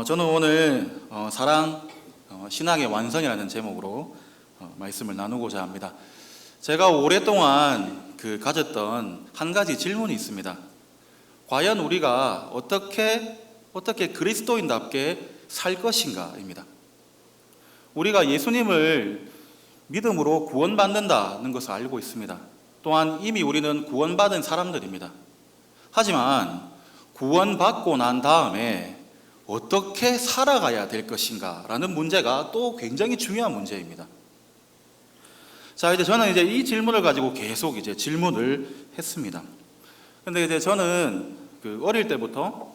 저는 오늘 사랑 신앙의 완성이라는 제목으로 말씀을 나누고자 합니다. 제가 오랫동안 가졌던 한 가지 질문이 있습니다. 과연 우리가 어떻게 그리스도인답게 살 것인가입니다. 우리가 예수님을 믿음으로 구원받는다는 것을 알고 있습니다. 또한 이미 우리는 구원받은 사람들입니다. 하지만 구원받고 난 다음에 어떻게 살아가야 될 것인가 라는 문제가 또 굉장히 중요한 문제입니다. 자, 이제 저는 이 질문을 가지고 계속 질문을 했습니다. 근데 저는 어릴 때부터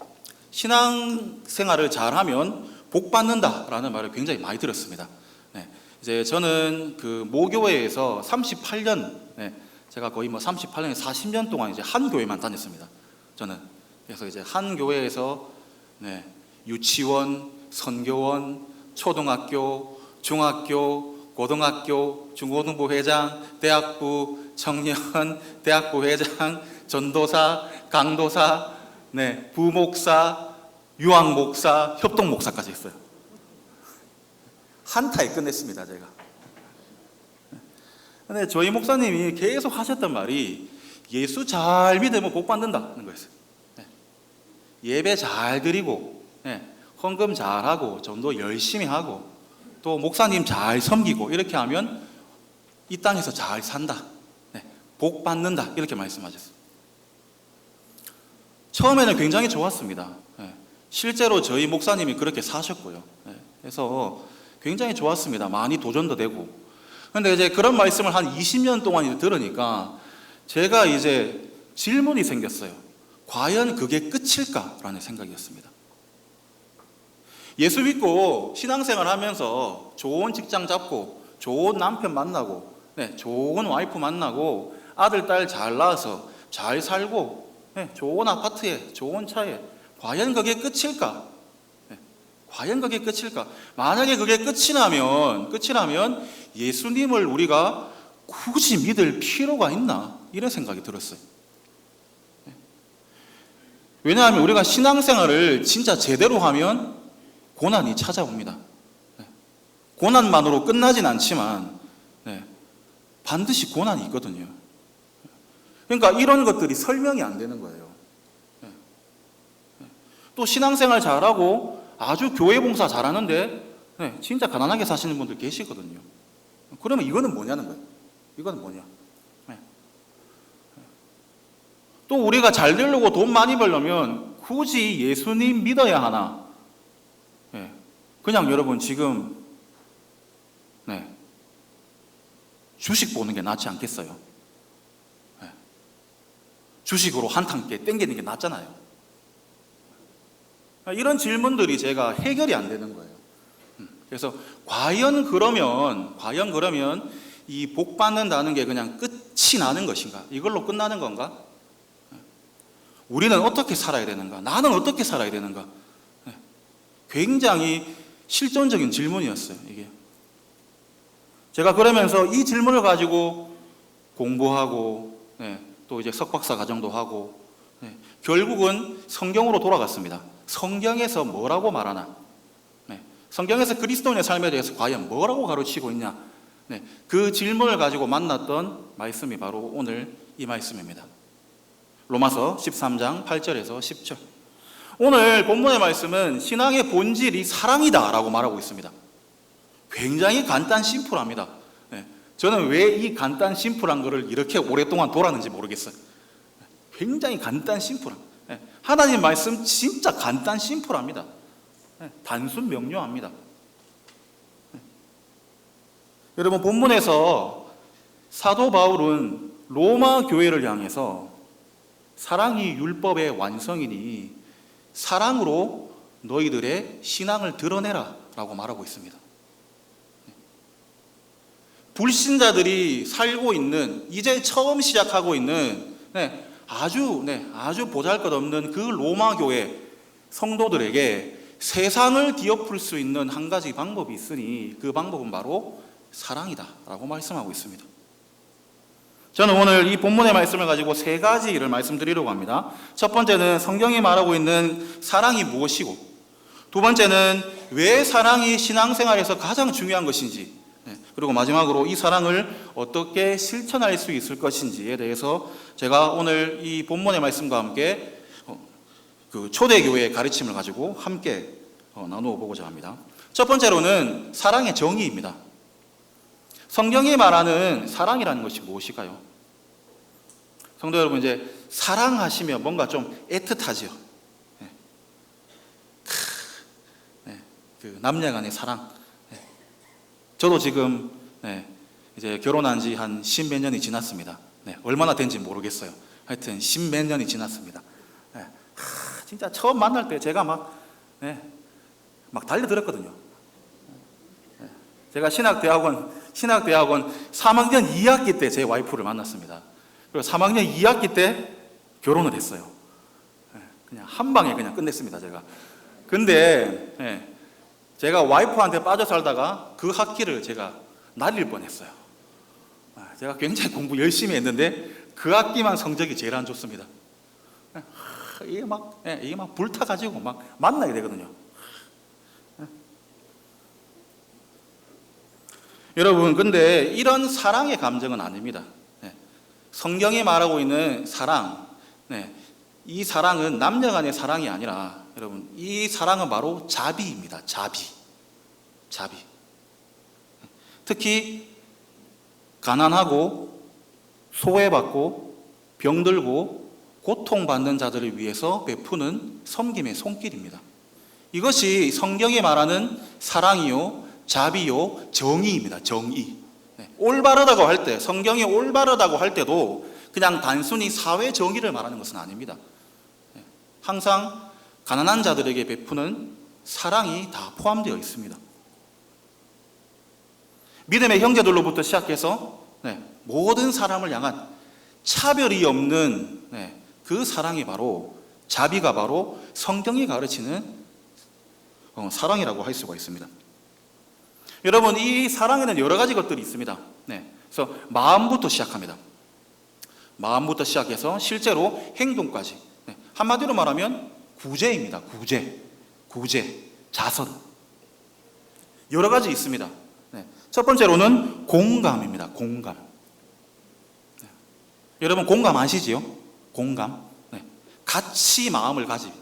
신앙생활을 잘하면 복 받는다라는 말을 굉장히 많이 들었습니다. 저는 모교회에서 38년, 제가 거의 38년, 40년 동안 한 교회만 다녔습니다. 저는 그래서 한 교회에서 유치원, 선교원, 초등학교, 중학교, 고등학교, 중고등부 회장, 대학부, 청년, 대학부 회장, 전도사, 강도사, 부목사, 유황목사, 협동목사까지 했어요. 한타에 끝냈습니다, 제가. 근데 저희 목사님이 계속 하셨던 말이 예수 잘 믿으면 복 받는다는 거였어요. 예배 잘 드리고, 헌금 잘 하고, 전도 열심히 하고, 또 목사님 잘 섬기고, 이렇게 하면 이 땅에서 잘 산다. 복 받는다. 이렇게 말씀하셨어요. 처음에는 굉장히 좋았습니다. 실제로 저희 목사님이 그렇게 사셨고요. 그래서 굉장히 좋았습니다. 많이 도전도 되고. 근데 그런 말씀을 한 20년 동안 들으니까 제가 질문이 생겼어요. 과연 그게 끝일까라는 생각이었습니다. 예수 믿고 신앙생활 하면서 좋은 직장 잡고, 좋은 남편 만나고, 좋은 와이프 만나고, 아들, 딸 잘 낳아서 잘 살고, 좋은 아파트에, 좋은 차에, 과연 그게 끝일까? 과연 그게 끝일까? 만약에 그게 끝이라면 예수님을 우리가 굳이 믿을 필요가 있나? 이런 생각이 들었어요. 왜냐하면 우리가 신앙생활을 진짜 제대로 하면 고난이 찾아옵니다. 고난만으로 끝나진 않지만 반드시 고난이 있거든요. 그러니까 이런 것들이 설명이 안 되는 거예요. 또 신앙생활 잘하고 아주 교회 봉사 잘하는데 진짜 가난하게 사시는 분들 계시거든요. 그러면 이거는 뭐냐는 거예요. 이거는 뭐냐. 또 우리가 잘 되려고 돈 많이 벌려면 굳이 예수님 믿어야 하나? 그냥 여러분 지금 주식 보는 게 낫지 않겠어요? 주식으로 한탕 땡기는 게 낫잖아요. 이런 질문들이 제가 해결이 안 되는 거예요. 그래서 과연 그러면 이 복 받는다는 게 그냥 끝이 나는 것인가? 이걸로 끝나는 건가? 우리는 어떻게 살아야 되는가? 나는 어떻게 살아야 되는가? 굉장히 실존적인 질문이었어요, 이게. 제가 그러면서 이 질문을 가지고 공부하고, 또 석박사 과정도 하고, 결국은 성경으로 돌아갔습니다. 성경에서 뭐라고 말하나? 성경에서 그리스도인의 삶에 대해서 과연 뭐라고 가르치고 있냐? 그 질문을 가지고 만났던 말씀이 바로 오늘 이 말씀입니다. 로마서 13장 8절에서 10절. 오늘 본문의 말씀은 신앙의 본질이 사랑이다 라고 말하고 있습니다. 굉장히 간단 심플합니다. 저는 왜 이 간단 심플한 거를 이렇게 오랫동안 돌았는지 모르겠어요. 굉장히 간단 심플한. 하나님 말씀 진짜 간단 심플합니다. 단순 명료합니다. 여러분, 본문에서 사도 바울은 로마 교회를 향해서 사랑이 율법의 완성이니 사랑으로 너희들의 신앙을 드러내라 라고 말하고 있습니다. 불신자들이 살고 있는, 이제 처음 시작하고 있는 아주 보잘것없는 그 로마 교회 성도들에게 세상을 뒤엎을 수 있는 한 가지 방법이 있으니 그 방법은 바로 사랑이다 라고 말씀하고 있습니다. 저는 오늘 이 본문의 말씀을 가지고 세 가지를 말씀드리려고 합니다. 첫 번째는 성경이 말하고 있는 사랑이 무엇이고, 두 번째는 왜 사랑이 신앙생활에서 가장 중요한 것인지, 그리고 마지막으로 이 사랑을 어떻게 실천할 수 있을 것인지에 대해서 제가 오늘 이 본문의 말씀과 함께 그 초대교회의 가르침을 가지고 함께 나누어 보고자 합니다. 첫 번째로는 사랑의 정의입니다. 성경이 말하는 사랑이라는 것이 무엇일까요? 성도 여러분, 이제 사랑하시면 뭔가 좀 애틋하지요. 그 남녀 간의 사랑. 저도 지금 이제 결혼한 지 한 십몇 년이 지났습니다. 얼마나 된지 모르겠어요. 하여튼 십몇 년이 지났습니다. 진짜 처음 만날 때 제가 막 달려들었거든요. 제가 신학대학원 3학년 2학기 때 제 와이프를 만났습니다. 그리고 3학년 2학기 때 결혼을 했어요. 그냥 한 방에 그냥 끝냈습니다, 제가. 근데 제가 와이프한테 빠져 살다가 그 학기를 제가 날릴 뻔했어요. 제가 굉장히 공부 열심히 했는데 그 학기만 성적이 제일 안 좋습니다. 이게 막 불타가지고 막 만나게 되거든요. 여러분, 근데 이런 사랑의 감정은 아닙니다. 성경이 말하고 있는 사랑, 이 사랑은 남녀 간의 사랑이 아니라, 여러분, 이 사랑은 바로 자비입니다. 자비. 특히 가난하고 소외받고 병들고 고통받는 자들을 위해서 베푸는 섬김의 손길입니다. 이것이 성경이 말하는 사랑이요, 자비요, 정의입니다. 정의. 올바르다고 할 때, 성경이 올바르다고 할 때도 그냥 단순히 사회 정의를 말하는 것은 아닙니다. 항상 가난한 자들에게 베푸는 사랑이 다 포함되어 있습니다. 믿음의 형제들로부터 시작해서 모든 사람을 향한 차별이 없는 그 사랑이 바로, 자비가 바로 성경이 가르치는 사랑이라고 할 수가 있습니다. 여러분, 이 사랑에는 여러 가지 것들이 있습니다. 그래서 마음부터 시작합니다. 마음부터 시작해서 실제로 행동까지. 한마디로 말하면 구제입니다. 구제, 자선. 여러 가지 있습니다. 첫 번째로는 공감입니다. 공감. 여러분, 공감 아시지요? 공감. 같이 마음을 가지.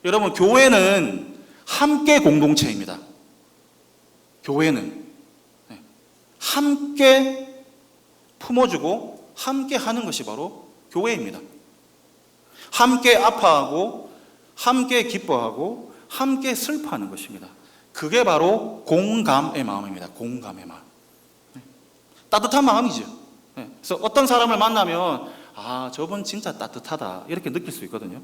여러분, 교회는 함께 공동체입니다. 교회는 함께 품어주고 함께 하는 것이 바로 교회입니다. 함께 아파하고 함께 기뻐하고 함께 슬퍼하는 것입니다. 그게 바로 공감의 마음입니다. 공감의 마음. 따뜻한 마음이죠. 그래서 어떤 사람을 만나면 저분 진짜 따뜻하다 이렇게 느낄 수 있거든요.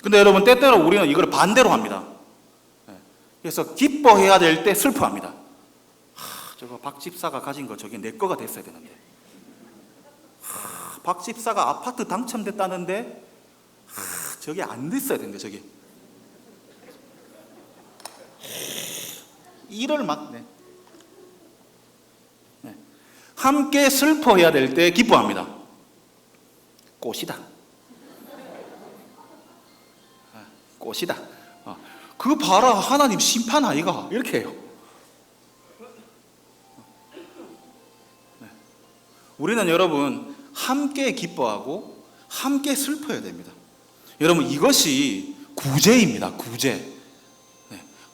근데 여러분, 때때로 우리는 이걸 반대로 합니다. 그래서 기뻐해야 될 때 슬퍼합니다. 저거 박 집사가 가진 거 저게 내 거가 됐어야 되는데, 박 집사가 아파트 당첨됐다는데 저게 안 됐어야 되는데, 저게 이를 막 함께 슬퍼해야 될 때 기뻐합니다. 꽃이다. 꽃이다. 그 봐라, 하나님 심판 아이가, 이렇게 해요. 우리는 여러분 함께 기뻐하고 함께 슬퍼해야 됩니다. 여러분, 이것이 구제입니다. 구제.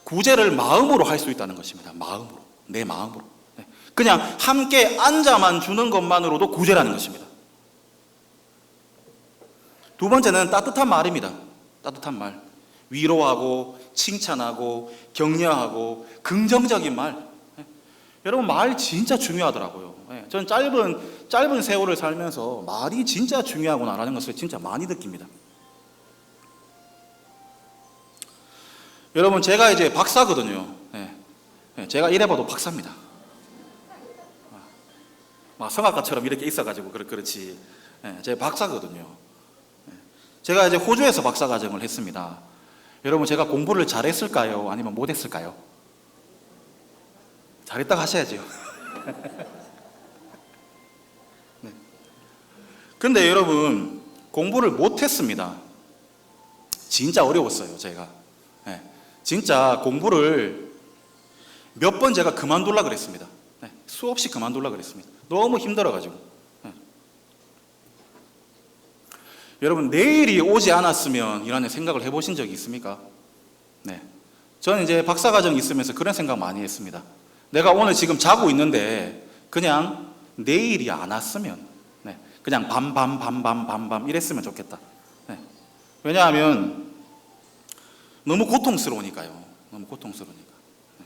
구제를 마음으로 할 수 있다는 것입니다. 마음으로, 내 마음으로. 그냥 함께 앉아만 주는 것만으로도 구제라는 것입니다. 두 번째는 따뜻한 말입니다. 따뜻한 말. 위로하고 칭찬하고 격려하고 긍정적인 말. 여러분, 말 진짜 중요하더라고요. 저는 짧은 세월을 살면서 말이 진짜 중요하구나라는 것을 진짜 많이 느낍니다. 여러분, 제가 이제 박사거든요. 제가 이래봐도 박사입니다. 막 성악가처럼 이렇게 있어가지고 그렇지. 제가 박사거든요. 제가 이제 호주에서 박사과정을 했습니다. 여러분, 제가 공부를 잘했을까요? 아니면 못했을까요? 잘했다고 하셔야죠. 근데 여러분, 공부를 못했습니다. 진짜 어려웠어요, 제가. 예, 진짜 공부를 몇 번 제가 그만둘라 그랬습니다. 예, 수없이 그만둘라 그랬습니다. 너무 힘들어가지고. 예. 여러분, 내일이 오지 않았으면 이라는 생각을 해보신 적이 있습니까? 네. 저는 이제 박사과정 있으면서 그런 생각 많이 했습니다. 내가 오늘 지금 자고 있는데 그냥 내일이 안 왔으면, 네, 그냥 밤 이랬으면 좋겠다. 네. 왜냐하면 너무 고통스러우니까요. 너무 고통스러우니까. 네.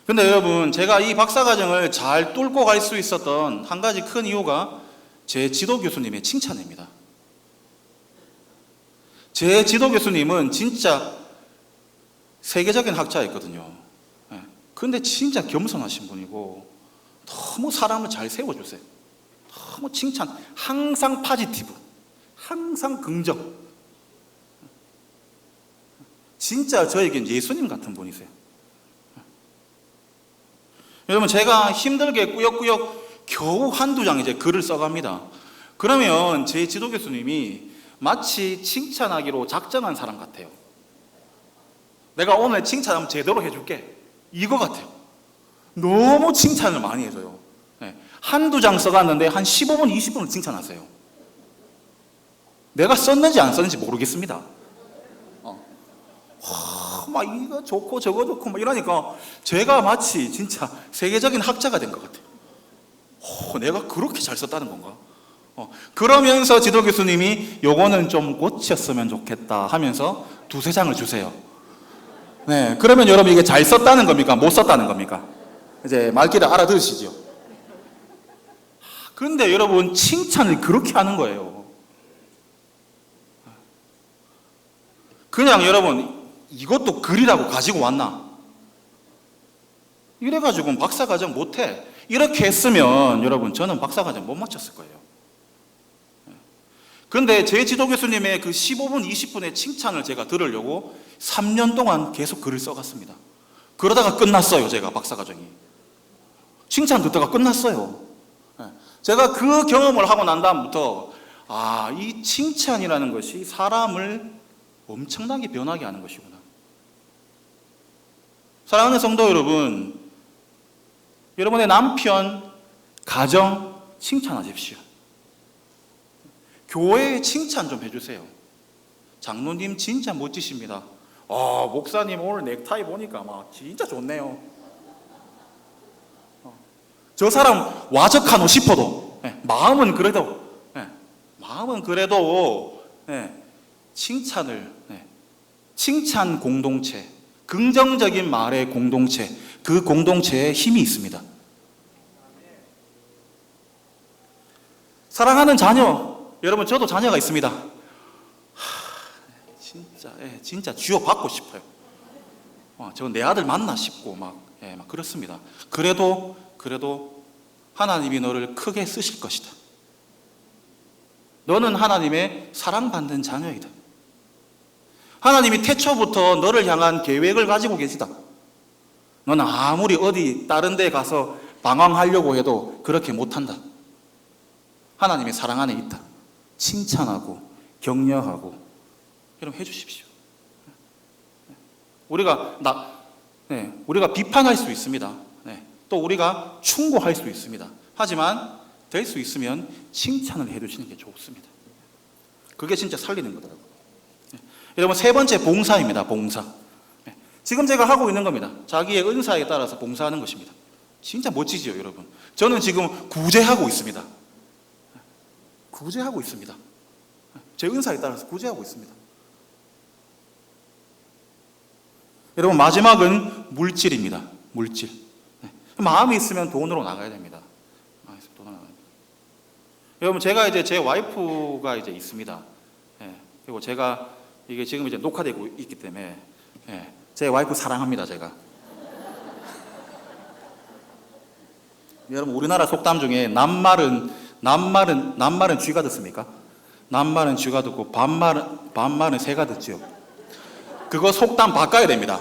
근데 여러분, 제가 이 박사과정을 잘 뚫고 갈 수 있었던 한 가지 큰 이유가 제 지도 교수님의 칭찬입니다. 제 지도 교수님은 진짜 세계적인 학자였거든요. 근데 진짜 겸손하신 분이고 너무 사람을 잘 세워주세요. 너무 칭찬, 항상 파지티브, 항상 긍정. 진짜 저에겐 예수님 같은 분이세요. 여러분, 제가 힘들게 꾸역꾸역 겨우 한두 장 이제 글을 써갑니다. 그러면 제 지도 교수님이 마치 칭찬하기로 작정한 사람 같아요. 내가 오늘 칭찬하면 제대로 해줄게, 이거 같아요. 너무 칭찬을 많이 해줘요. 네. 한두 장 써갔는데 한 15분, 20분을 칭찬하세요. 내가 썼는지 안 썼는지 모르겠습니다. 막 이거 좋고 저거 좋고 막 이러니까 제가 마치 진짜 세계적인 학자가 된 것 같아요. 내가 그렇게 잘 썼다는 건가? 그러면서 지도 교수님이 요거는 좀 고쳤으면 좋겠다 하면서 두세 장을 주세요. 네, 그러면 여러분 이게 잘 썼다는 겁니까? 못 썼다는 겁니까? 이제 말귀를 알아들으시죠? 그런데 여러분, 칭찬을 그렇게 하는 거예요. 그냥 여러분, 이것도 글이라고 가지고 왔나? 이래가지고 박사과정 못해. 이렇게 했으면 여러분, 저는 박사과정 못 마쳤을 거예요. 그런데 제 지도 교수님의 그 15분, 20분의 칭찬을 제가 들으려고 3년 동안 계속 글을 써갔습니다. 그러다가 끝났어요, 제가 박사과정이. 칭찬 듣다가 끝났어요. 제가 그 경험을 하고 난 다음부터 이 칭찬이라는 것이 사람을 엄청나게 변하게 하는 것이구나. 사랑하는 성도 여러분, 여러분의 남편, 가정 칭찬하십시오. 교회에 칭찬 좀 해주세요. 장로님 진짜 멋지십니다. 목사님 오늘 넥타이 보니까 막 진짜 좋네요. 저 사람 와적하노 싶어도 마음은 그래도 칭찬을, 칭찬 공동체, 긍정적인 말의 공동체, 그 공동체에 힘이 있습니다. 사랑하는 자녀, 여러분, 저도 자녀가 있습니다. 진짜 쥐어받고 싶어요. 저 내 아들 맞나 싶고 막 그렇습니다. 그래도 하나님이 너를 크게 쓰실 것이다. 너는 하나님의 사랑받는 자녀이다. 하나님이 태초부터 너를 향한 계획을 가지고 계시다. 너는 아무리 어디 다른 데 가서 방황하려고 해도 그렇게 못한다. 하나님의 사랑 안에 있다. 칭찬하고 격려하고 여러분 해주십시오. 우리가 비판할 수 있습니다. 또 우리가 충고할 수 있습니다. 하지만 될 수 있으면 칭찬을 해주시는 게 좋습니다. 그게 진짜 살리는 거더라고요. 여러분, 세 번째 봉사입니다. 봉사. 지금 제가 하고 있는 겁니다. 자기의 은사에 따라서 봉사하는 것입니다. 진짜 멋지죠, 여러분. 저는 지금 구제하고 있습니다. 구제하고 있습니다. 제 은사에 따라서 구제하고 있습니다. 여러분, 마지막은 물질입니다. 물질. 마음이 있으면 돈으로 나가야 됩니다. 여러분, 제가 이제 제 와이프가 이제 있습니다. 그리고 제가 이게 지금 이제 녹화되고 있기 때문에 제 와이프 사랑합니다, 제가. 여러분, 우리나라 속담 중에 낱말은 쥐가 듣습니까? 낱말은 쥐가 듣고 반말은 새가 듣죠. 그거 속담 바꿔야 됩니다.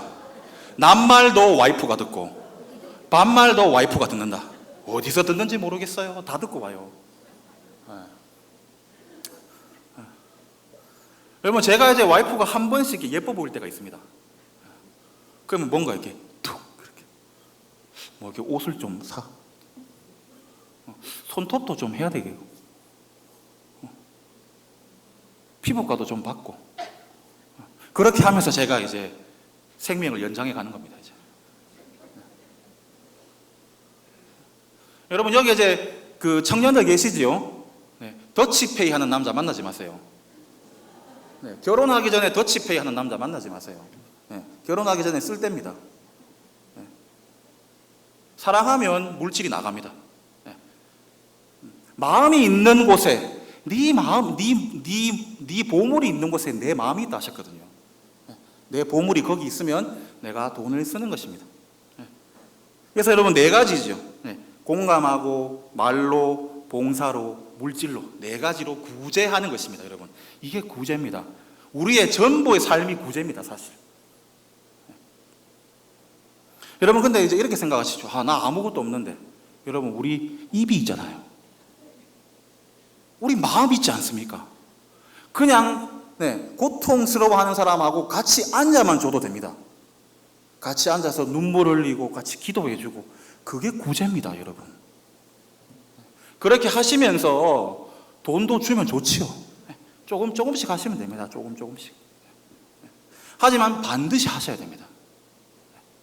낱말도 와이프가 듣고 반말도 와이프가 듣는다. 어디서 듣는지 모르겠어요. 다 듣고 와요. 여러분, 제가 이제 와이프가 한 번씩 예뻐 보일 때가 있습니다. 그러면 뭔가 이렇게 툭 이렇게 뭐 이렇게 옷을 좀 사, 손톱도 좀 해야 되겠고, 피부과도 좀 받고, 그렇게 하면서 제가 이제 생명을 연장해 가는 겁니다. 이제. 여러분, 여기 이제 그 청년들 계시지요? 네, 더치페이 하는 남자 만나지 마세요. 네, 결혼하기 전에 더치페이 하는 남자 만나지 마세요. 네, 결혼하기 전에 쓸데입니다. 네, 사랑하면 물질이 나갑니다. 네, 마음이 있는 곳에 네 마음, 네 보물이 있는 곳에 내 마음이 있다 하셨거든요. 네, 내 보물이 거기 있으면 내가 돈을 쓰는 것입니다. 네, 그래서 여러분, 네 가지죠. 네, 공감하고 말로, 봉사로, 물질로, 네 가지로 구제하는 것입니다. 여러분, 이게 구제입니다. 우리의 전부의 삶이 구제입니다, 사실. 여러분, 근데 이제 이렇게 생각하시죠. 나 아무것도 없는데. 여러분, 우리 입이 있잖아요. 우리 마음 있지 않습니까? 그냥 고통스러워하는 사람하고 같이 앉아만 줘도 됩니다. 같이 앉아서 눈물 흘리고 같이 기도해주고, 그게 구제입니다, 여러분. 그렇게 하시면서 돈도 주면 좋지요. 조금씩 하시면 됩니다. 조금씩. 하지만 반드시 하셔야 됩니다.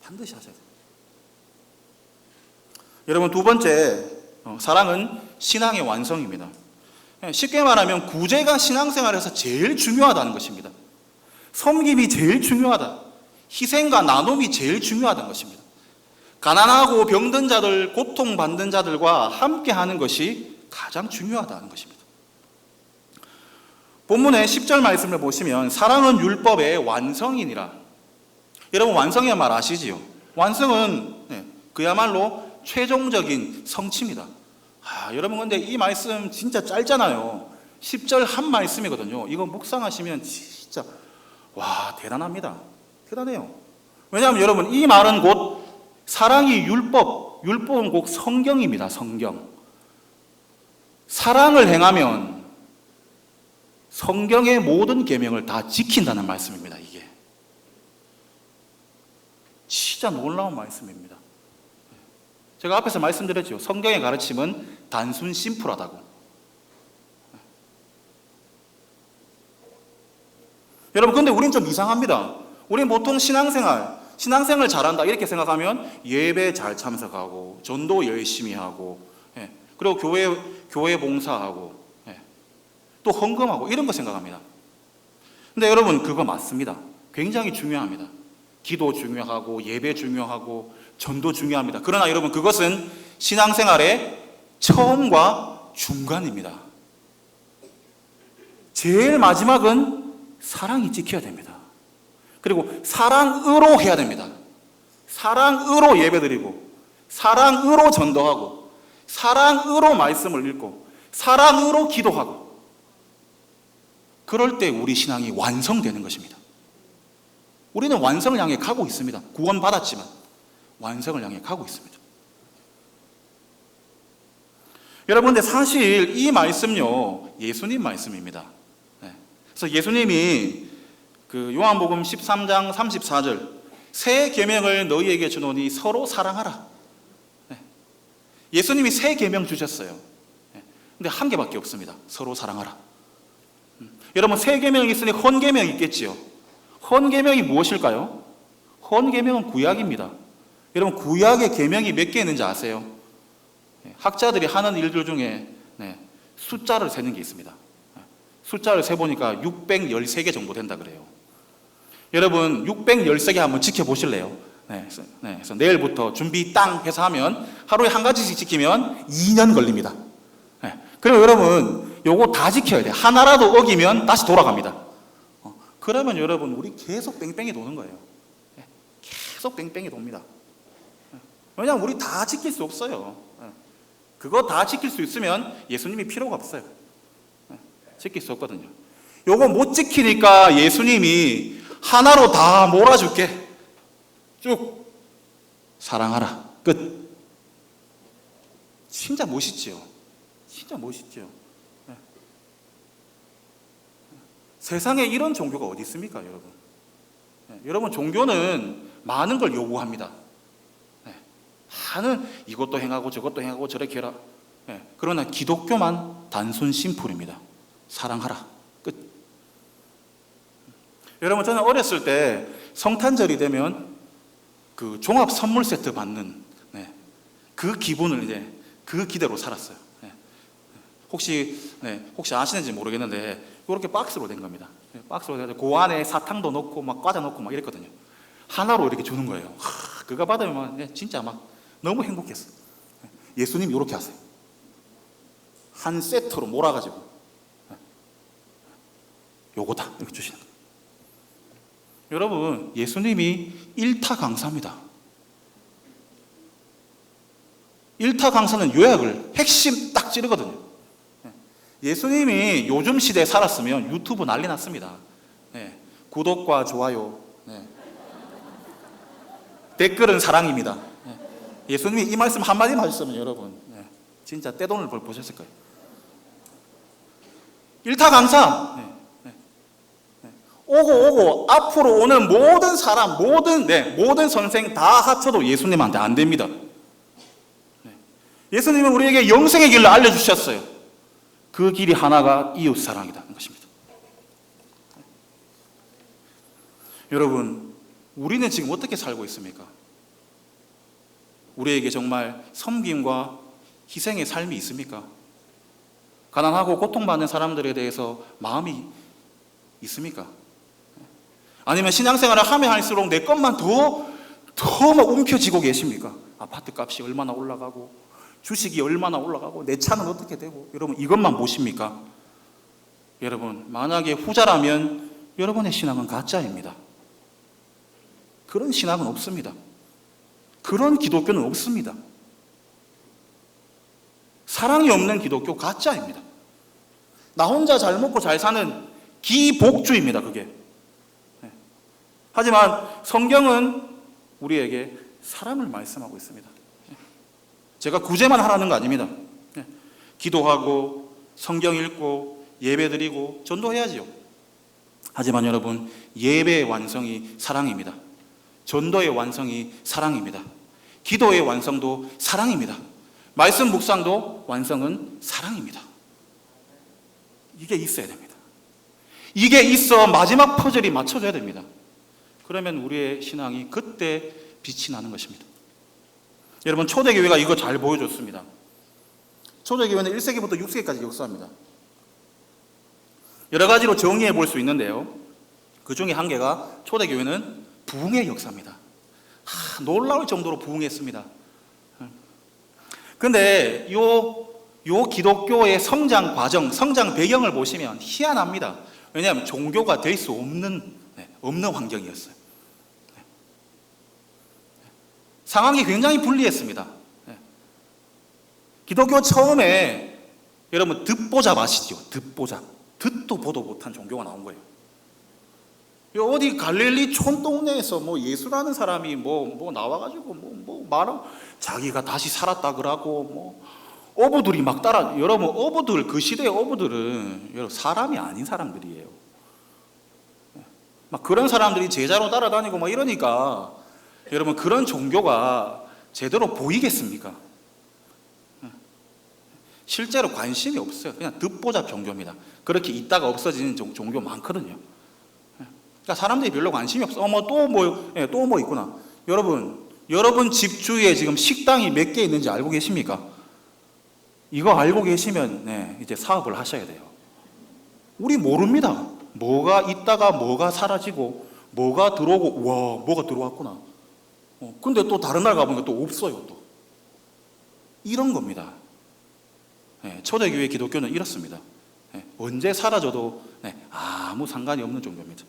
반드시 하셔야 됩니다. 여러분, 두 번째, 사랑은 신앙의 완성입니다. 쉽게 말하면 구제가 신앙생활에서 제일 중요하다는 것입니다. 섬김이 제일 중요하다. 희생과 나눔이 제일 중요하다는 것입니다. 가난하고 병든 자들, 고통받는 자들과 함께 하는 것이 가장 중요하다는 것입니다. 본문의 10절 말씀을 보시면 사랑은 율법의 완성이니라. 여러분, 완성이란 말 아시지요? 완성은 그야말로 최종적인 성취입니다. 여러분, 근데 이 말씀 진짜 짧잖아요. 10절 한 말씀이거든요. 이거 묵상하시면 진짜 대단합니다. 대단해요. 왜냐하면 여러분, 이 말은 곧 사랑이 율법은 곧 성경입니다. 성경. 사랑을 행하면 성경의 모든 계명을 다 지킨다는 말씀입니다. 이게 진짜 놀라운 말씀입니다. 제가 앞에서 말씀드렸죠. 성경의 가르침은 단순 심플하다고. 여러분, 근데 우린 좀 이상합니다. 우린 보통 신앙생활 잘한다 이렇게 생각하면 예배 잘 참석하고 전도 열심히 하고, 그리고 교회 봉사하고, 또 헌금하고 이런 거 생각합니다. 근데 여러분, 그거 맞습니다. 굉장히 중요합니다. 기도 중요하고 예배 중요하고 전도 중요합니다. 그러나 여러분, 그것은 신앙생활의 처음과 중간입니다. 제일 마지막은 사랑이 지켜야 됩니다. 그리고 사랑으로 해야 됩니다. 사랑으로 예배드리고, 사랑으로 전도하고, 사랑으로 말씀을 읽고, 사랑으로 기도하고, 그럴 때 우리 신앙이 완성되는 것입니다. 우리는 완성을 향해 가고 있습니다. 구원받았지만 완성을 향해 가고 있습니다. 여러분, 근데 사실 이 말씀요, 예수님 말씀입니다. 그래서 예수님이 그 요한복음 13장 34절, 새 계명을 너희에게 주노니 서로 사랑하라. 예수님이 새 계명 주셨어요. 근데 한 개밖에 없습니다. 서로 사랑하라. 여러분, 새 계명이 있으니 헌 계명이 있겠지요. 헌 계명이 무엇일까요? 헌 계명은 구약입니다. 여러분, 구약의 계명이 몇 개 있는지 아세요? 학자들이 하는 일들 중에 숫자를 세는 게 있습니다. 숫자를 세보니까 613개 정도 된다 그래요. 여러분, 613개 한번 지켜보실래요? 그래서 내일부터 준비 땅 해서 하면 하루에 한 가지씩 지키면 2년 걸립니다. 그리고 여러분, 요거 다 지켜야 돼요. 하나라도 어기면 다시 돌아갑니다. 그러면 여러분, 우리 계속 뺑뺑이 도는 거예요. 계속 뺑뺑이 돕니다. 왜냐하면 우리 다 지킬 수 없어요. 그거 다 지킬 수 있으면 예수님이 필요가 없어요. 지킬 수 없거든요. 요거 못 지키니까 예수님이 하나로 다 몰아줄게. 쭉 사랑하라. 끝. 진짜 멋있지요. 진짜 멋있죠. 세상에 이런 종교가 어디 있습니까, 여러분? 여러분, 종교는 많은 걸 요구합니다. 많은 이것도 행하고 저것도 행하고 저렇게 해라. 그러나 기독교만 단순 심플입니다. 사랑하라. 끝. 여러분, 저는 어렸을 때 성탄절이 되면 그 종합 선물 세트 받는 그 기분을 이제 그 기대로 살았어요. 혹시 아시는지 모르겠는데 이렇게 박스로 된 겁니다. 박스로 돼서 그 안에 사탕도 넣고 막 과자 넣고 막 이랬거든요. 하나로 이렇게 주는 거예요. 그거 받으면 진짜 막 너무 행복했어. 예수님이 이렇게 하세요. 한 세트로 몰아가지고 요거다 이렇게 주시는 거예요. 여러분, 예수님이 일타강사입니다. 일타강사는 요약을 핵심 딱 찌르거든요. 예수님이 요즘 시대에 살았으면 유튜브 난리 났습니다. 구독과 좋아요, 댓글은 사랑입니다. 예수님이 이 말씀 한마디만 하셨으면 여러분 진짜 떼돈을 보셨을 거예요. 일타강사. 오고 앞으로 오는 모든 사람, 모든 선생 다 합쳐도 예수님한테 안 됩니다. 예수님은 우리에게 영생의 길을 알려주셨어요. 그 길이 하나가 이웃사랑이라는 것입니다. 여러분, 우리는 지금 어떻게 살고 있습니까? 우리에게 정말 섬김과 희생의 삶이 있습니까? 가난하고 고통받는 사람들에 대해서 마음이 있습니까? 아니면 신앙생활을 하면 할수록 내 것만 더 막 움켜쥐고 계십니까? 아파트 값이 얼마나 올라가고 주식이 얼마나 올라가고 내 차는 어떻게 되고, 여러분 이것만 보십니까? 여러분, 만약에 후자라면 여러분의 신앙은 가짜입니다. 그런 신앙은 없습니다. 그런 기독교는 없습니다. 사랑이 없는 기독교 가짜입니다. 나 혼자 잘 먹고 잘 사는 기복주의입니다, 그게. 하지만 성경은 우리에게 사랑을 말씀하고 있습니다. 제가 구제만 하라는 거 아닙니다. 기도하고 성경 읽고 예배드리고 전도해야지요. 하지만 여러분, 예배의 완성이 사랑입니다. 전도의 완성이 사랑입니다. 기도의 완성도 사랑입니다. 말씀 묵상도 완성은 사랑입니다. 이게 있어야 됩니다. 이게 있어 마지막 퍼즐이 맞춰져야 됩니다. 그러면 우리의 신앙이 그때 빛이 나는 것입니다. 여러분, 초대교회가 이거 잘 보여줬습니다. 초대교회는 1세기부터 6세기까지 역사합니다. 여러 가지로 정의해 볼 수 있는데요. 그 중에 한 개가 초대교회는 부흥의 역사입니다. 놀라울 정도로 부흥했습니다. 근데 요 기독교의 성장 과정, 성장 배경을 보시면 희한합니다. 왜냐하면 종교가 될 수 없는 환경이었어요. 상황이 굉장히 불리했습니다. 기독교 처음에 여러분 듣보잡 아시죠? 듣보잡. 듣도 보도 못한 종교가 나온 거예요. 어디 갈릴리 촌동네에서 예수라는 사람이 나와가지고 말하고 자기가 다시 살았다 그러고 어부들이 막 따라. 여러분, 어부들, 그 시대의 어부들은 여러분 사람이 아닌 사람들이에요. 막 그런 사람들이 제자로 따라다니고 막 이러니까 여러분, 그런 종교가 제대로 보이겠습니까? 실제로 관심이 없어요. 그냥 듣보잡 종교입니다. 그렇게 있다가 없어지는 종교 많거든요. 그러니까 사람들이 별로 관심이 없어. 또 뭐 있구나. 여러분 집 주위에 지금 식당이 몇 개 있는지 알고 계십니까? 이거 알고 계시면 이제 사업을 하셔야 돼요. 우리 모릅니다. 뭐가 있다가 뭐가 사라지고 뭐가 들어오고, 와, 뭐가 들어왔구나. 근데 또 다른 날 가보니까 또 없어요. 또 이런 겁니다. 초대교회 기독교는 이렇습니다. 언제 사라져도 아무 상관이 없는 종교입니다.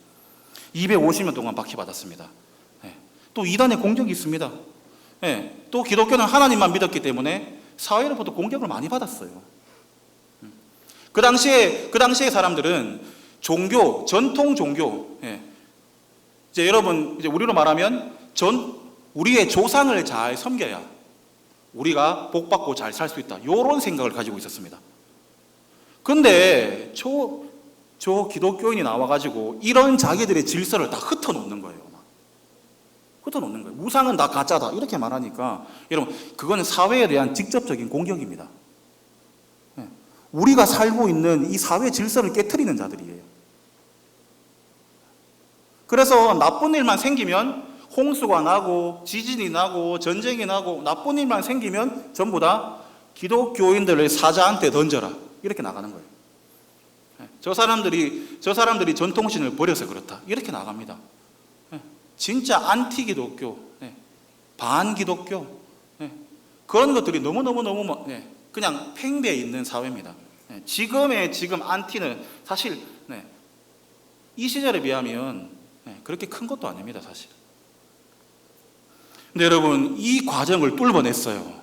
250년 동안 박해받았습니다. 또 이단의 공격이 있습니다. 또 기독교는 하나님만 믿었기 때문에 사회로부터 공격을 많이 받았어요. 그 당시에 사람들은 전통 종교, 이제 여러분, 이제 우리로 말하면 우리의 조상을 잘 섬겨야 우리가 복받고 잘 살 수 있다. 이런 생각을 가지고 있었습니다. 근데 저 기독교인이 나와가지고 이런 자기들의 질서를 다 흩어놓는 거예요. 흩어놓는 거예요. 우상은 다 가짜다 이렇게 말하니까 여러분 그거는 사회에 대한 직접적인 공격입니다. 우리가 살고 있는 이 사회 질서를 깨트리는 자들이에요. 그래서 나쁜 일만 생기면 홍수가 나고 지진이 나고 전쟁이 나고 나쁜 일만 생기면 전부 다 기독교인들을 사자한테 던져라 이렇게 나가는 거예요. 저 사람들이 전통신을 버려서 그렇다 이렇게 나갑니다. 진짜 안티 기독교, 반 기독교 그런 것들이 너무 그냥 팽배해 있는 사회입니다. 지금 안티는 사실 이 시절에 비하면 그렇게 큰 것도 아닙니다, 사실. 근데 여러분 이 과정을 뚫어냈어요.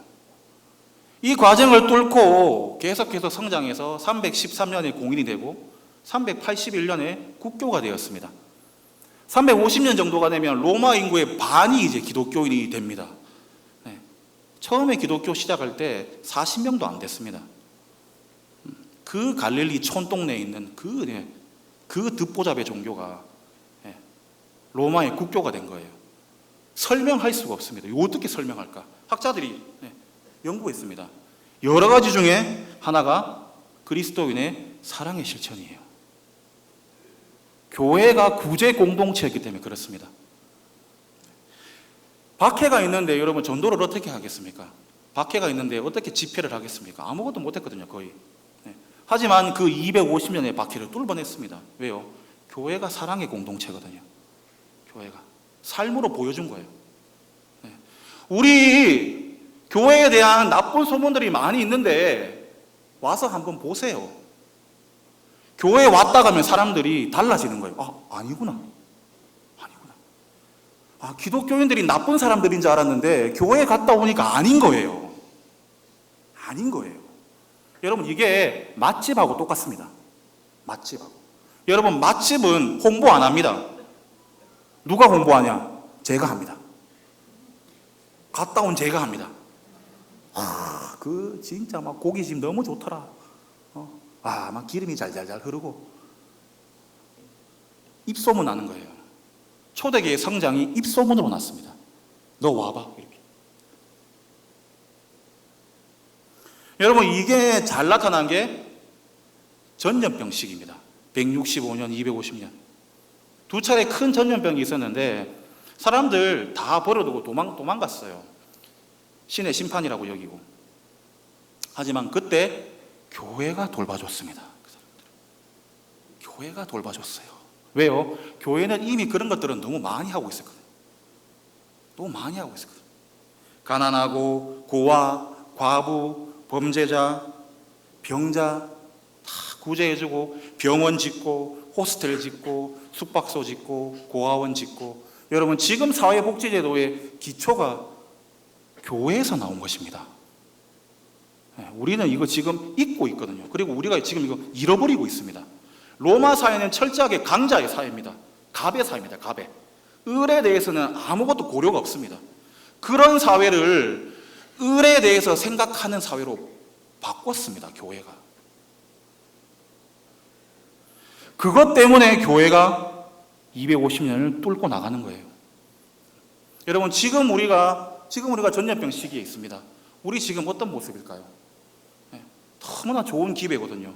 이 과정을 뚫고 계속해서 성장해서 313년에 공인이 되고 381년에 국교가 되었습니다. 350년 정도가 되면 로마 인구의 반이 이제 기독교인이 됩니다. 처음에 기독교 시작할 때 40명도 안 됐습니다. 그 갈릴리 촌동네에 있는 그 듣보잡의 종교가 로마의 국교가 된 거예요. 설명할 수가 없습니다. 이거 어떻게 설명할까? 학자들이 연구했습니다. 여러 가지 중에 하나가 그리스도인의 사랑의 실천이에요. 교회가 구제 공동체였기 때문에 그렇습니다. 박해가 있는데 여러분 전도를 어떻게 하겠습니까? 박해가 있는데 어떻게 집회를 하겠습니까? 아무것도 못했거든요, 거의. 하지만 그 250년의 박해를 뚫어냈습니다. 왜요? 교회가 사랑의 공동체거든요. 교회가 삶으로 보여준 거예요. 우리 교회에 대한 나쁜 소문들이 많이 있는데 와서 한번 보세요. 교회에 왔다 가면 사람들이 달라지는 거예요. 아니구나. 기독교인들이 나쁜 사람들인 줄 알았는데 교회에 갔다 오니까 아닌 거예요. 여러분 이게 맛집하고 똑같습니다. 맛집하고. 여러분 맛집은 홍보 안 합니다. 누가 홍보하냐? 제가 합니다. 갔다 온 제가 합니다. 진짜 막 고기집 너무 좋더라. 막 기름이 잘잘잘 흐르고. 입소문 나는 거예요. 초대교회 성장이 입소문으로 났습니다. 너 와봐. 이렇게. 여러분 이게 잘 나타난 게 전염병 시기입니다. 165년, 250년. 두 차례 큰 전염병이 있었는데 사람들 다 버려두고 도망갔어요. 신의 심판이라고 여기고. 하지만 그때 교회가 돌봐줬습니다. 그 사람들. 교회가 돌봐줬어요. 왜요? 교회는 이미 그런 것들은 너무 많이 하고 있었거든요. 가난하고 고아, 과부, 범죄자, 병자 다 구제해주고 병원 짓고 호스텔 짓고 숙박소 짓고 고아원 짓고. 여러분 지금 사회복지제도의 기초가 교회에서 나온 것입니다. 우리는 이거 지금 잊고 있거든요. 그리고 우리가 지금 이거 잃어버리고 있습니다. 로마 사회는 철저하게 강자의 사회입니다. 갑의 사회입니다. 갑의. 을에 대해서는 아무것도 고려가 없습니다. 그런 사회를 을에 대해서 생각하는 사회로 바꿨습니다. 교회가. 그것 때문에 교회가 250년을 뚫고 나가는 거예요. 여러분 지금 우리가 전염병 시기에 있습니다. 우리 지금 어떤 모습일까요? 너무나 좋은 기회거든요.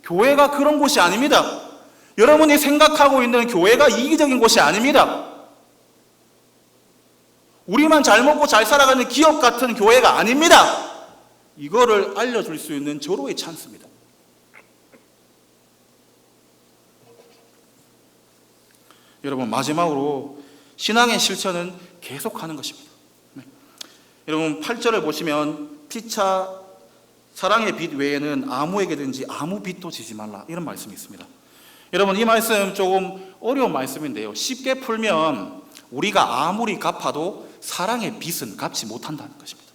교회가 그런 곳이 아닙니다. 여러분이 생각하고 있는 교회가 이기적인 곳이 아닙니다. 우리만 잘 먹고 잘 살아가는 기업 같은 교회가 아닙니다. 이거를 알려줄 수 있는 절호의 찬스입니다. 여러분 마지막으로 신앙의 실천은 계속하는 것입니다. 여러분 8절을 보시면 피차 사랑의 빛 외에는 아무에게든지 아무 빚도 지지 말라 이런 말씀이 있습니다. 여러분 이 말씀 조금 어려운 말씀인데요. 쉽게 풀면 우리가 아무리 갚아도 사랑의 빚은 갚지 못한다는 것입니다.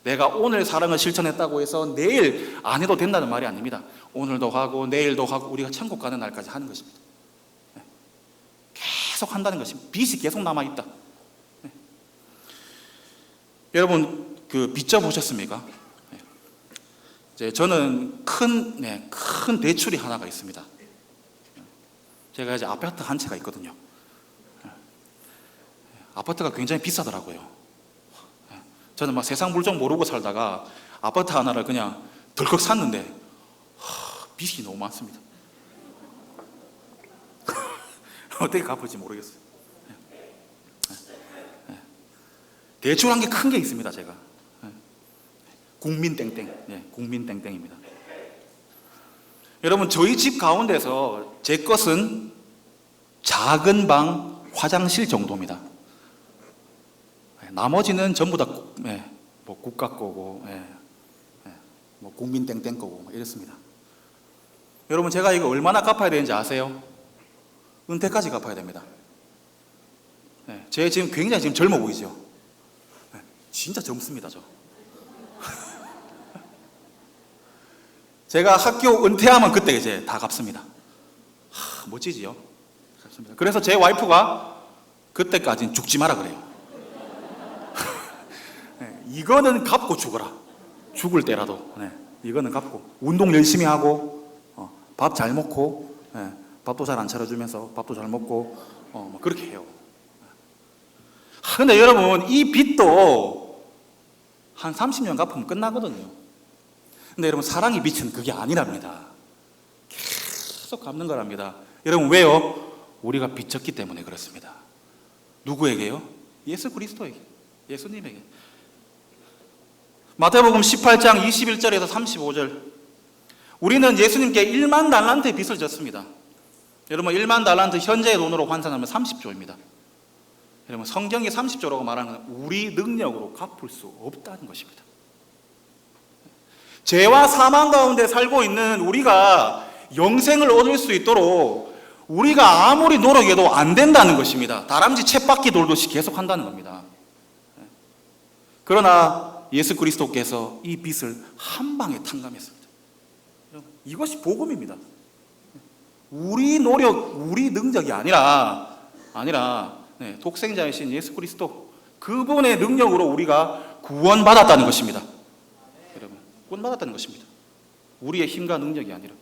내가 오늘 사랑을 실천했다고 해서 내일 안 해도 된다는 말이 아닙니다. 오늘도 하고 내일도 하고 우리가 천국 가는 날까지 하는 것입니다. 계속 한다는 것입니다. 빚이 계속 남아있다. 여러분 그 빚져 보셨습니까? 저는 큰 대출이 하나가 있습니다. 제가 이제 아파트 한 채가 있거든요. 아파트가 굉장히 비싸더라고요. 저는 막 세상 물정 모르고 살다가 아파트 하나를 그냥 덜컥 샀는데 빚이 너무 많습니다. 어떻게 갚을지 모르겠어요. 대출한 게 큰 게 있습니다. 제가 국민 땡땡, 국민 땡땡입니다. 여러분, 저희 집 가운데서 제 것은 작은 방 화장실 정도입니다. 나머지는 전부 다 뭐 국가 거고, 뭐 국민 땡땡 거고 이렇습니다. 여러분, 제가 이거 얼마나 갚아야 되는지 아세요? 은퇴까지 갚아야 됩니다. 제 지금 굉장히 지금 젊어 보이죠? 진짜 젊습니다, 저. 제가 학교 은퇴하면 그때 이제 다 갚습니다. 멋지지요? 갚습니다. 그래서 제 와이프가 그때까지는 죽지 마라 그래요. 이거는 갚고 죽어라. 죽을 때라도. 이거는 갚고. 운동 열심히 하고, 밥 잘 먹고, 밥도 잘 안 차려주면서 밥도 잘 먹고, 뭐 그렇게 해요. 근데 여러분, 이 빚도 한 30년 갚으면 끝나거든요. 근데 여러분, 사랑의 빚은 그게 아니랍니다. 계속 갚는 거랍니다. 여러분, 왜요? 우리가 빚졌기 때문에 그렇습니다. 누구에게요? 예수 그리스도에게, 예수님에게. 마태복음 18장 21절에서 35절. 우리는 예수님께 1만 달란트의 빚을 졌습니다. 여러분, 1만 달란트 현재의 돈으로 환산하면 30조입니다. 여러분, 성경이 30조라고 말하는 건 우리 능력으로 갚을 수 없다는 것입니다. 죄와 사망 가운데 살고 있는 우리가 영생을 얻을 수 있도록 우리가 아무리 노력해도 안 된다는 것입니다. 다람쥐 쳇바퀴 돌듯이 계속 한다는 겁니다. 그러나 예수 그리스도께서 이 빚을 한 방에 탕감했습니다. 이것이 복음입니다. 우리 노력, 우리 능력이 아니라 독생자이신 예수 그리스도, 그분의 능력으로 우리가 구원받았다는 것입니다. 여러분, 구원받았다는 것입니다. 우리의 힘과 능력이 아니라.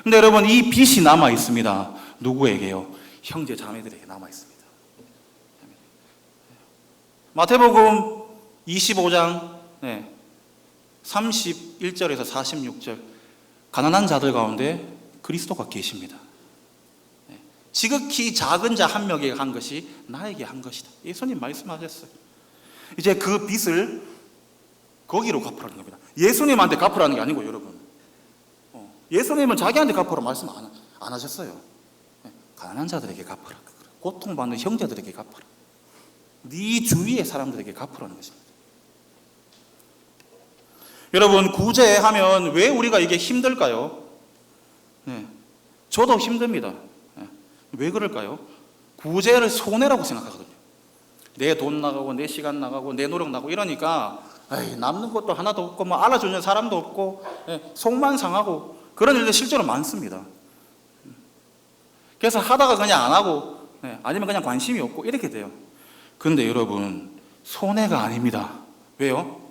근데 여러분, 이 빚이 남아 있습니다. 누구에게요? 형제 자매들에게 남아 있습니다. 마태복음 25장 31절에서 46절. 가난한 자들 가운데 그리스도가 계십니다. 지극히 작은 자 한 명에게 한 것이 나에게 한 것이다. 예수님 말씀하셨어요. 이제 그 빚을 거기로 갚으라는 겁니다. 예수님한테 갚으라는 게 아니고, 여러분, 예수님은 자기한테 갚으라고 말씀 안 하셨어요. 가난한 자들에게 갚으라. 고통받는 형제들에게 갚으라. 네 주위의 사람들에게 갚으라는 것입니다. 여러분, 구제하면 왜 우리가 이게 힘들까요? 저도 힘듭니다. 왜 그럴까요? 구제를 손해라고 생각하거든요. 내 돈 나가고 내 시간 나가고 내 노력 나가고 이러니까 남는 것도 하나도 없고 뭐 알아주는 사람도 없고 속만 상하고 그런 일들 실제로 많습니다. 그래서 하다가 그냥 안 하고 아니면 그냥 관심이 없고 이렇게 돼요. 그런데 여러분, 손해가 아닙니다. 왜요?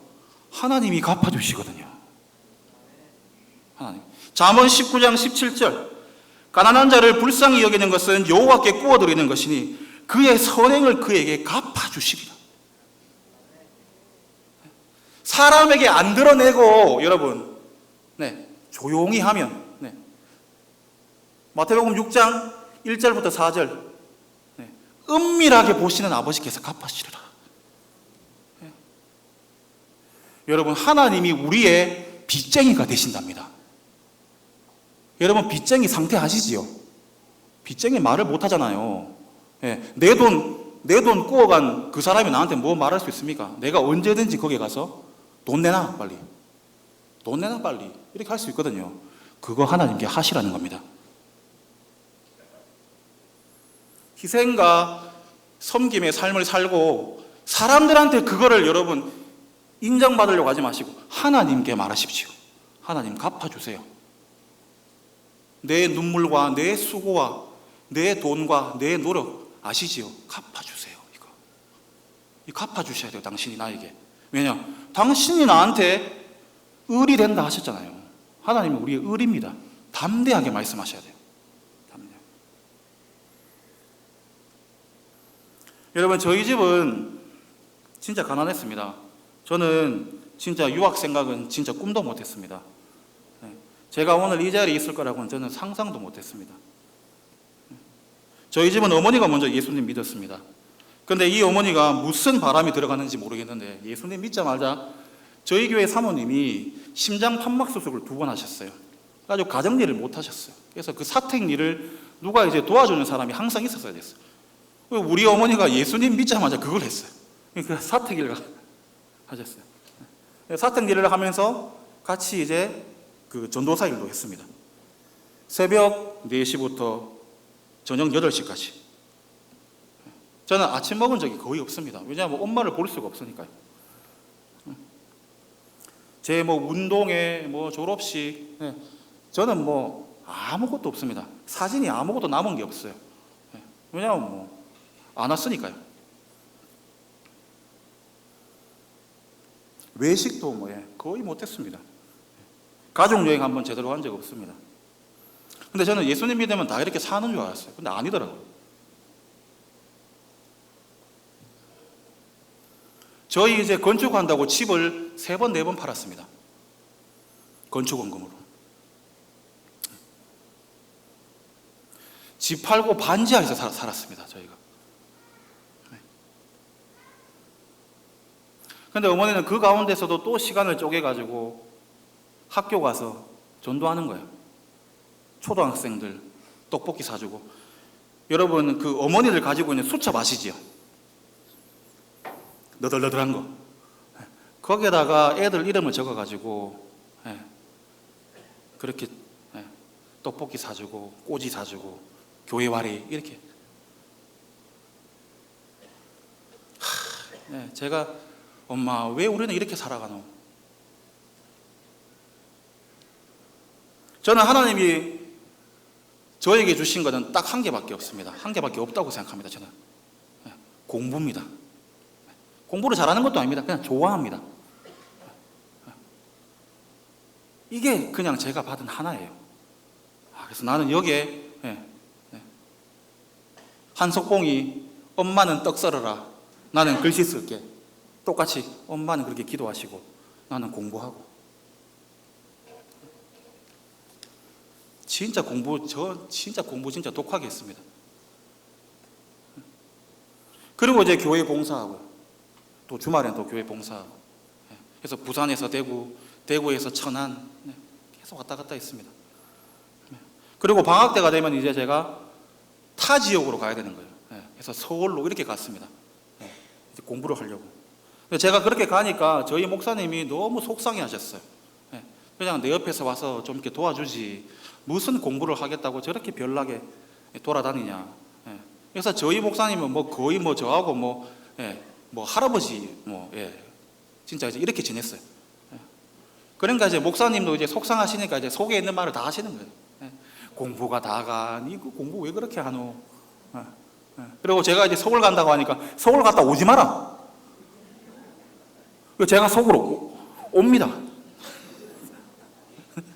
하나님이 갚아주시거든요. 하나님. 잠언 19장 17절. 가난한 자를 불쌍히 여기는 것은 여호와께 구워드리는 것이니 그의 선행을 그에게 갚아주시리라. 사람에게 안 드러내고, 여러분, 조용히 하면, 마태복음 6장 1절부터 4절, 은밀하게 보시는 아버지께서 갚아주시리라. 여러분, 하나님이 우리의 빚쟁이가 되신답니다. 여러분, 빚쟁이 상태 아시지요? 빚쟁이 말을 못 하잖아요. 내 돈 꾸어간 그 사람이 나한테 뭐 말할 수 있습니까? 내가 언제든지 거기에 가서 돈 내놔, 빨리. 돈 내놔, 빨리. 이렇게 할 수 있거든요. 그거 하나님께 하시라는 겁니다. 희생과 섬김의 삶을 살고 사람들한테 그거를 여러분 인정받으려고 하지 마시고 하나님께 말하십시오. 하나님 갚아주세요. 내 눈물과 내 수고와 내 돈과 내 노력 아시지요? 갚아주세요. 이거 갚아주셔야 돼요. 당신이 나에게. 왜냐? 당신이 나한테 을이 된다 하셨잖아요. 하나님은 우리의 을입니다. 담대하게 말씀하셔야 돼요. 담대하게. 여러분, 저희 집은 진짜 가난했습니다. 저는 진짜 유학 생각은 진짜 꿈도 못했습니다. 제가 오늘 이 자리에 있을 거라고는 저는 상상도 못했습니다. 저희 집은 어머니가 먼저 예수님 믿었습니다. 근데 이 어머니가 무슨 바람이 들어가는지 모르겠는데 예수님 믿자마자 저희 교회 사모님이 심장 판막 수술을 2번 하셨어요. 아주 가정일을 못 하셨어요. 그래서 그 사택 일을 누가 이제 도와주는 사람이 항상 있었어야 됐어요. 우리 어머니가 예수님 믿자마자 그걸 했어요. 그 사택 일을 하셨어요. 사택 일을 하면서 같이 이제 그 전도사 일도 했습니다. 새벽 4시부터 저녁 8시까지. 저는 아침 먹은 적이 거의 없습니다. 왜냐하면 엄마를 볼 수가 없으니까요. 제 운동회, 졸업식, 저는 아무것도 없습니다. 사진이 아무것도 남은 게 없어요. 왜냐하면 안 왔으니까요. 외식도 거의 못했습니다. 가족여행 한번 제대로 한 적 없습니다. 근데 저는 예수님 믿으면 다 이렇게 사는 줄 알았어요. 근데 아니더라고요. 저희 이제 건축한다고 집을 3번, 4번 팔았습니다. 건축원금으로. 집 팔고 반지하에서 살았습니다, 저희가. 근데 어머니는 그 가운데서도 또 시간을 쪼개가지고 학교 가서 전도하는 거예요. 초등학생들 떡볶이 사주고. 여러분, 그 어머니들 가지고 있는 수첩 아시지요? 너덜너덜한 거. 거기에다가 애들 이름을 적어가지고 그렇게 떡볶이 사주고 꼬지 사주고 교회 와리 이렇게. 제가 엄마 왜 우리는 이렇게 살아가노? 저는 하나님이 저에게 주신 것은 딱 한 개밖에 없습니다. 한 개밖에 없다고 생각합니다. 저는 공부입니다. 공부를 잘하는 것도 아닙니다. 그냥 좋아합니다. 이게 그냥 제가 받은 하나예요. 그래서 나는 여기에 한석봉이 엄마는 떡 썰어라, 나는 글씨 쓸게. 똑같이 엄마는 그렇게 기도하시고 나는 공부하고. 진짜 공부 진짜 독하게 했습니다. 그리고 이제 교회 봉사하고 또 주말엔 또 교회 봉사하고. 그래서 부산에서 대구, 대구에서 천안 계속 왔다 갔다 했습니다. 그리고 방학 때가 되면 이제 제가 타 지역으로 가야 되는 거예요. 그래서 서울로 이렇게 갔습니다. 이제 공부를 하려고. 제가 그렇게 가니까 저희 목사님이 너무 속상해 하셨어요. 그냥 내 옆에서 와서 좀 이렇게 도와주지 무슨 공부를 하겠다고 저렇게 별나게 돌아다니냐. 그래서 저희 목사님은 거의 저하고 할아버지 진짜 이제 이렇게 지냈어요. 그러니까 이제 목사님도 이제 속상하시니까 이제 속에 있는 말을 다 하시는 거예요. 공부가 다가 니 그 공부 왜 그렇게 하노? 그리고 제가 이제 서울 간다고 하니까 서울 갔다 오지 마라. 제가 속으로 옵니다.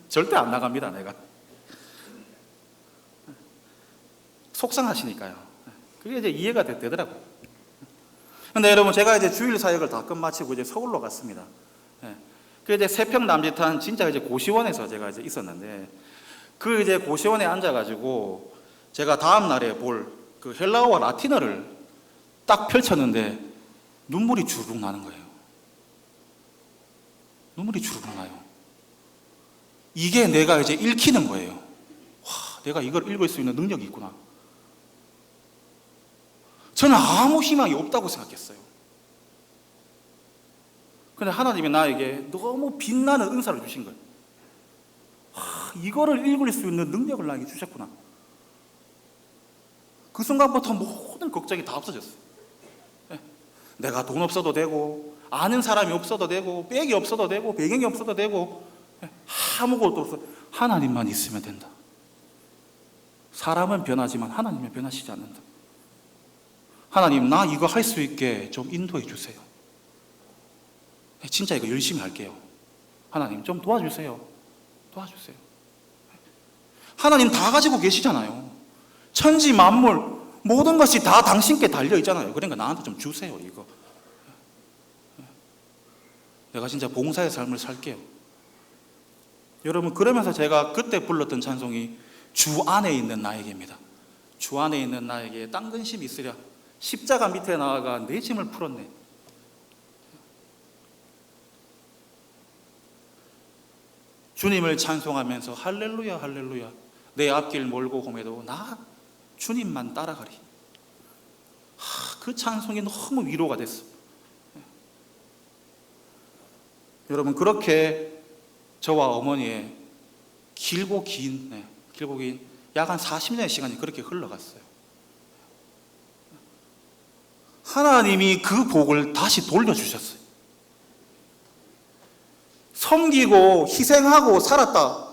절대 안 나갑니다, 내가. 속상하시니까요. 그게 이제 이해가 되더라고요. 근데 여러분, 제가 이제 주일 사역을 다 끝마치고 이제 서울로 갔습니다. 그 이제 세평 남짓한 진짜 이제 고시원에서 제가 이제 있었는데, 그 이제 고시원에 앉아가지고 제가 다음 날에 볼 그 헬라어와 라틴어를 딱 펼쳤는데 눈물이 주르륵 나는 거예요. 눈물이 주르륵 나요. 이게 내가 이제 읽히는 거예요. 와, 내가 이걸 읽을 수 있는 능력이 있구나. 저는 아무 희망이 없다고 생각했어요. 근데 하나님이 나에게 너무 빛나는 은사를 주신 거예요. 이거를 읽을 수 있는 능력을 나에게 주셨구나. 그 순간부터 모든 걱정이 다 없어졌어요. 내가 돈 없어도 되고, 아는 사람이 없어도 되고, 백이 없어도 되고, 배경이 없어도 되고, 아무것도 없어. 하나님만 있으면 된다. 사람은 변하지만 하나님은 변하시지 않는다. 하나님, 나 이거 할 수 있게 좀 인도해 주세요. 진짜 이거 열심히 할게요. 하나님 좀 도와주세요. 도와주세요. 하나님 다 가지고 계시잖아요. 천지 만물, 모든 것이 다 당신께 달려 있잖아요. 그러니까 나한테 좀 주세요, 이거. 내가 진짜 봉사의 삶을 살게요. 여러분, 그러면서 제가 그때 불렀던 찬송이 주 안에 있는 나에게입니다. 주 안에 있는 나에게 딴 근심이 있으랴 십자가 밑에 나아가 내 짐을 풀었네. 주님을 찬송하면서 할렐루야 할렐루야 내 앞길 몰고 홈에도 나 주님만 따라가리. 그 찬송이 너무 위로가 됐어. 여러분, 그렇게 저와 어머니의 길고 긴 약 한 40년의 시간이 그렇게 흘러갔어요. 하나님이 그 복을 다시 돌려주셨어요. 섬기고 희생하고 살았다,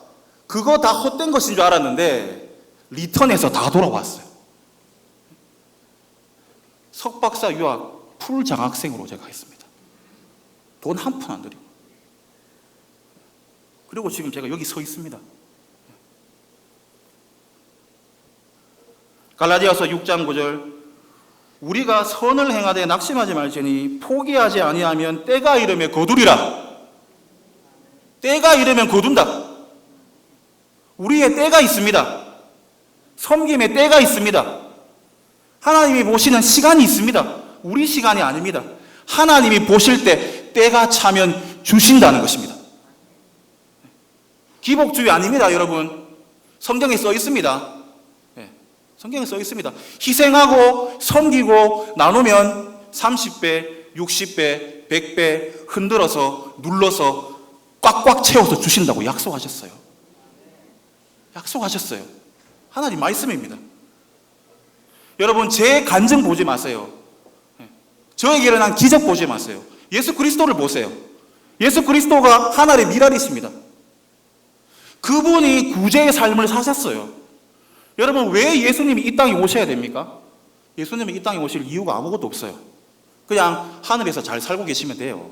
그거 다 헛된 것인 줄 알았는데 리턴해서 다 돌아왔어요. 석박사 유학 풀 장학생으로 제가 했습니다. 돈 한 푼 안 들이고. 그리고 지금 제가 여기 서 있습니다. 갈라디아서 6장 9절, 우리가 선을 행하되 낙심하지 말지니 포기하지 아니하면 때가 이르면 거두리라. 때가 이르면 거둔다. 우리의 때가 있습니다. 섬김의 때가 있습니다. 하나님이 보시는 시간이 있습니다. 우리 시간이 아닙니다. 하나님이 보실 때 때가 차면 주신다는 것입니다. 기복주의 아닙니다, 여러분. 성경에 써 있습니다. 성경에 써 있습니다. 희생하고 섬기고 나누면 30배, 60배, 100배 흔들어서 눌러서 꽉꽉 채워서 주신다고 약속하셨어요. 약속하셨어요. 하나님 말씀입니다. 여러분, 제 간증 보지 마세요. 저에게 일어난 기적 보지 마세요. 예수 그리스도를 보세요. 예수 그리스도가 하나님의 미랄이십니다. 그분이 구제의 삶을 사셨어요. 여러분, 왜 예수님이 이 땅에 오셔야 됩니까? 예수님이 이 땅에 오실 이유가 아무것도 없어요. 그냥 하늘에서 잘 살고 계시면 돼요.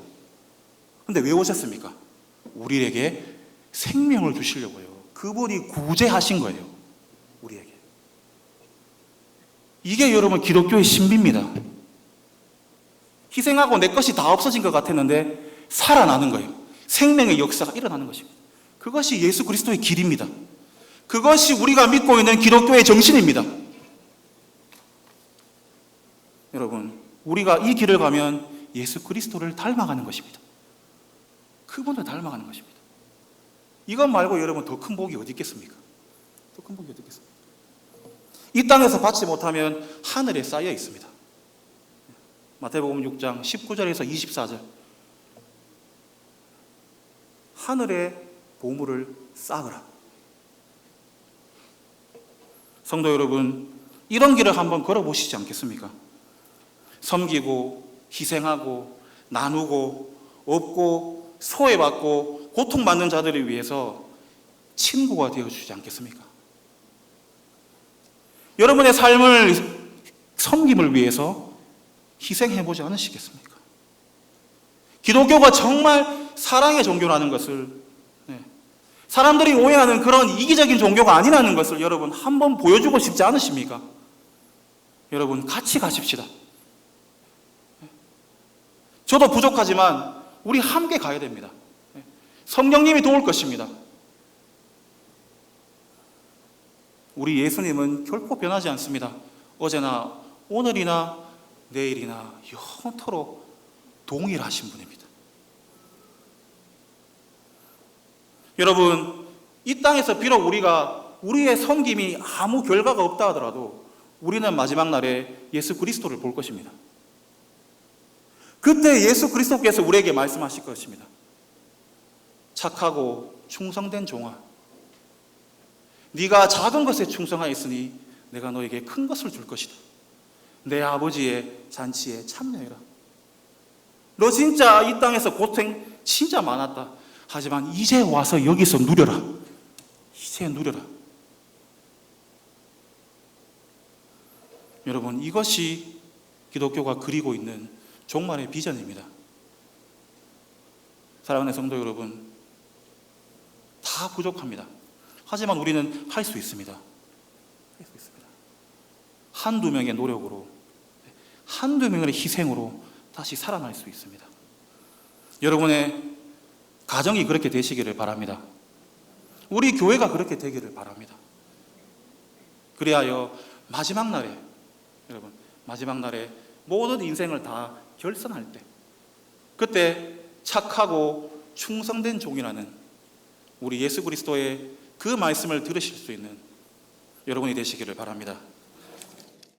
근데 왜 오셨습니까? 우리에게 생명을 주시려고요. 그분이 구제하신 거예요, 우리에게. 이게 여러분 기독교의 신비입니다. 희생하고 내 것이 다 없어진 것 같았는데 살아나는 거예요. 생명의 역사가 일어나는 것입니다. 그것이 예수 그리스도의 길입니다. 그것이 우리가 믿고 있는 기독교의 정신입니다. 여러분, 우리가 이 길을 가면 예수 그리스도를 닮아가는 것입니다. 그분을 닮아가는 것입니다. 이것 말고 여러분 더 큰 복이 어디 있겠습니까? 더 큰 복이 어디 있겠습니까? 이 땅에서 받지 못하면 하늘에 쌓여 있습니다. 마태복음 6장 19절에서 24절. 하늘에 보물을 쌓으라. 성도 여러분, 이런 길을 한번 걸어보시지 않겠습니까? 섬기고 희생하고 나누고 얻고 소외받고 고통받는 자들을 위해서 친구가 되어주지 않겠습니까? 여러분의 삶을 섬김을 위해서 희생해보지 않으시겠습니까? 기독교가 정말 사랑의 종교라는 것을, 사람들이 오해하는 그런 이기적인 종교가 아니라는 것을 여러분 한번 보여주고 싶지 않으십니까? 여러분, 같이 가십시다. 저도 부족하지만 우리 함께 가야 됩니다. 성령님이 도울 것입니다. 우리 예수님은 결코 변하지 않습니다. 어제나 오늘이나 내일이나 영원토록 동일하신 분입니다. 여러분, 이 땅에서 비록 우리의 섬김이 아무 결과가 없다 하더라도 우리는 마지막 날에 예수 그리스도를 볼 것입니다. 그때 예수 그리스도께서 우리에게 말씀하실 것입니다. 착하고 충성된 종아, 네가 작은 것에 충성하였으니 내가 너에게 큰 것을 줄 것이다. 내 아버지의 잔치에 참여해라. 너 진짜 이 땅에서 고생 진짜 많았다. 하지만 이제 와서 여기서 누려라. 이제 누려라. 여러분, 이것이 기독교가 그리고 있는 종말의 비전입니다. 사랑하는 성도 여러분, 다 부족합니다. 하지만 우리는 할 수 있습니다. 할 수 있습니다. 한두 명의 노력으로, 한두 명의 희생으로 다시 살아날 수 있습니다. 여러분의 가정이 그렇게 되시기를 바랍니다. 우리 교회가 그렇게 되기를 바랍니다. 그리하여 마지막 날에, 여러분, 마지막 날에 모든 인생을 다 결산할 때, 그때 착하고 충성된 종이라는 우리 예수 그리스도의 그 말씀을 들으실 수 있는 여러분이 되시기를 바랍니다.